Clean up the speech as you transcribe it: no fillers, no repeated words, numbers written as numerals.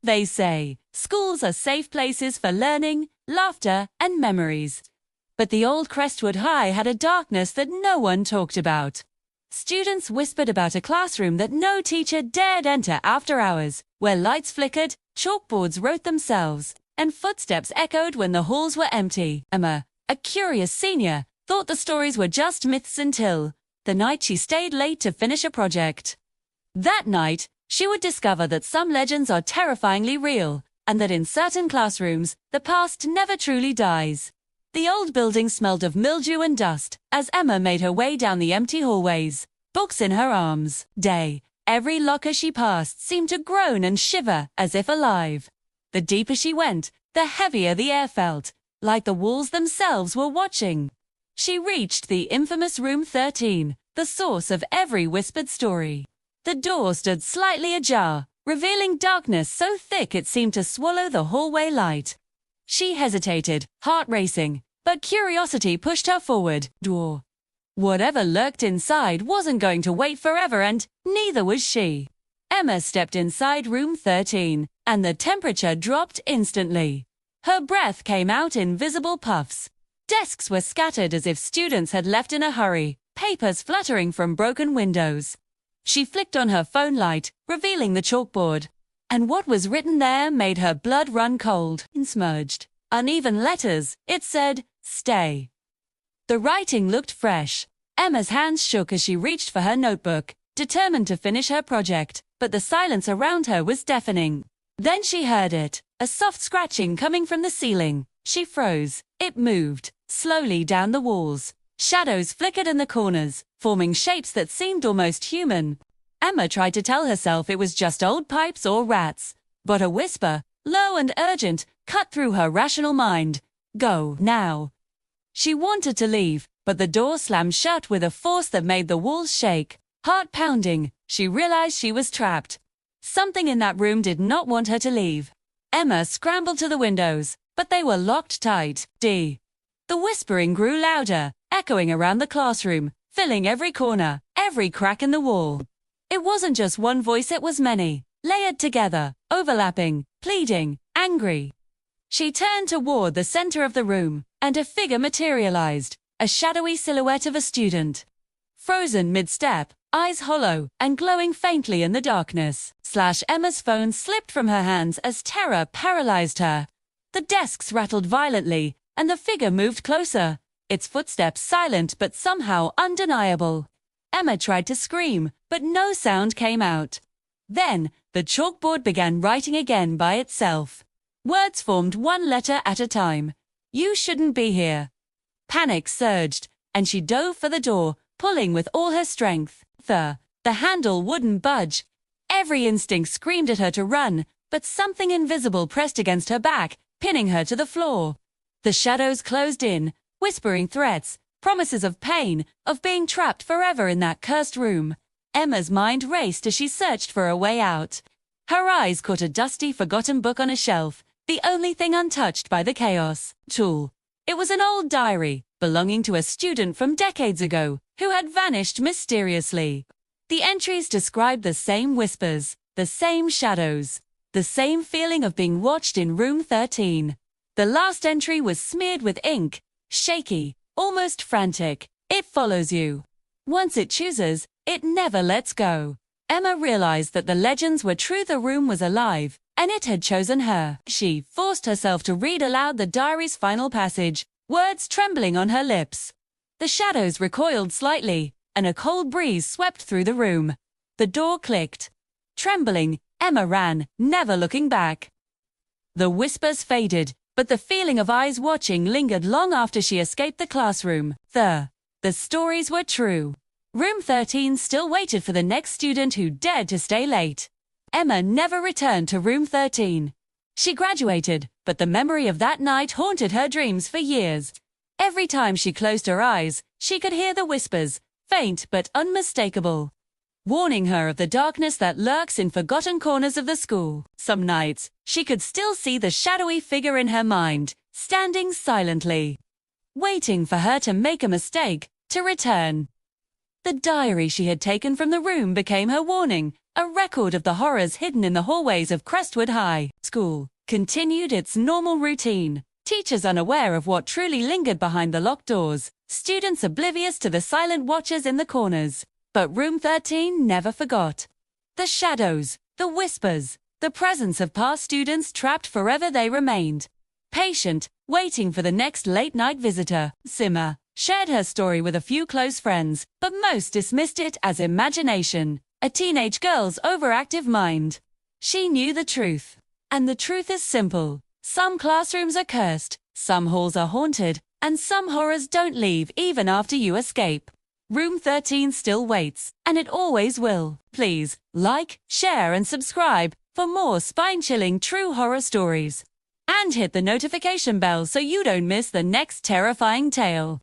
They say schools are safe places for learning, laughter, and memories. But the old Crestwood High had a darkness that no one talked about. Students whispered about a classroom that no teacher dared enter after hours, where lights flickered, chalkboards wrote themselves, and footsteps echoed when the halls were empty. Emma, a curious senior, thought the stories were just myths until the night she stayed late to finish a project. That night, she would discover that some legends are terrifyingly real, and that in certain classrooms, the past never truly dies. The old building smelled of mildew and dust as Emma made her way down the empty hallways, books in her arms. Every locker she passed seemed to groan and shiver as if alive. The deeper she went, the heavier the air felt, like the walls themselves were watching. She reached the infamous Room 13, the source of every whispered story. The door stood slightly ajar, revealing darkness so thick it seemed to swallow the hallway light. She hesitated, heart racing, but curiosity pushed her forward. Door. Whatever lurked inside wasn't going to wait forever, and neither was she. Emma stepped inside Room 13, and the temperature dropped instantly. Her breath came out in visible puffs. Desks were scattered as if students had left in a hurry, papers fluttering from broken windows. She flicked on her phone light, revealing the chalkboard. And what was written there made her blood run cold. In smudged, uneven letters, it said, "Stay." The writing looked fresh. Emma's hands shook as she reached for her notebook, determined to finish her project, but the silence around her was deafening. Then she heard it, a soft scratching coming from the ceiling. She froze. It moved, slowly down the walls. Shadows flickered in the corners, forming shapes that seemed almost human. Emma tried to tell herself it was just old pipes or rats, but a whisper, low and urgent, cut through her rational mind. Go, now. She wanted to leave, but the door slammed shut with a force that made the walls shake. Heart pounding, she realized she was trapped. Something in that room did not want her to leave. Emma scrambled to the windows, but they were locked tight. The whispering grew louder, echoing around the classroom, filling every corner, every crack in the wall. It wasn't just one voice, it was many, layered together, overlapping, pleading, angry. She turned toward the center of the room, and a figure materialized, a shadowy silhouette of a student. Frozen mid-step, eyes hollow and glowing faintly in the darkness. Emma's phone slipped from her hands as terror paralyzed her. The desks rattled violently, and the figure moved closer, its footsteps silent but somehow undeniable. Emma tried to scream, but no sound came out. Then, the chalkboard began writing again by itself. Words formed one letter at a time. You shouldn't be here. Panic surged, and she dove for the door, pulling with all her strength. The handle wouldn't budge. Every instinct screamed at her to run, but something invisible pressed against her back, pinning her to the floor. The shadows closed in, whispering threats, promises of pain, of being trapped forever in that cursed room. Emma's mind raced as she searched for a way out. Her eyes caught a dusty, forgotten book on a shelf, the only thing untouched by the chaos. It was an old diary, belonging to a student from decades ago, who had vanished mysteriously. The entries described the same whispers, the same shadows, the same feeling of being watched in Room 13. The last entry was smeared with ink, shaky, almost frantic. It follows you. Once it chooses, it never lets go. Emma realized that the legends were true. The room was alive, and it had chosen her. She forced herself to read aloud the diary's final passage, words trembling on her lips. The shadows recoiled slightly, and a cold breeze swept through the room. The door clicked. Trembling, Emma ran, never looking back. The whispers faded, but the feeling of eyes watching lingered long after she escaped the classroom. The stories were true. Room 13 still waited for the next student who dared to stay late. Emma never returned to Room 13. She graduated, but the memory of that night haunted her dreams for years. Every time she closed her eyes, she could hear the whispers, faint but unmistakable, warning her of the darkness that lurks in forgotten corners of the school. Some nights, she could still see the shadowy figure in her mind, standing silently, waiting for her to make a mistake, to return. The diary she had taken from the room became her warning, a record of the horrors hidden in the hallways of Crestwood High. School continued its normal routine. Teachers unaware of what truly lingered behind the locked doors, students oblivious to the silent watchers in the corners. But Room 13 never forgot. The shadows, the whispers, the presence of past students trapped forever they remained. Patient, waiting for the next late-night visitor, Simmer shared her story with a few close friends, but most dismissed it as imagination, a teenage girl's overactive mind. She knew the truth. And the truth is simple. Some classrooms are cursed, some halls are haunted, and some horrors don't leave even after you escape. Room 13 still waits, and it always will. Please, like, share, and subscribe for more spine-chilling true horror stories. And hit the notification bell so you don't miss the next terrifying tale.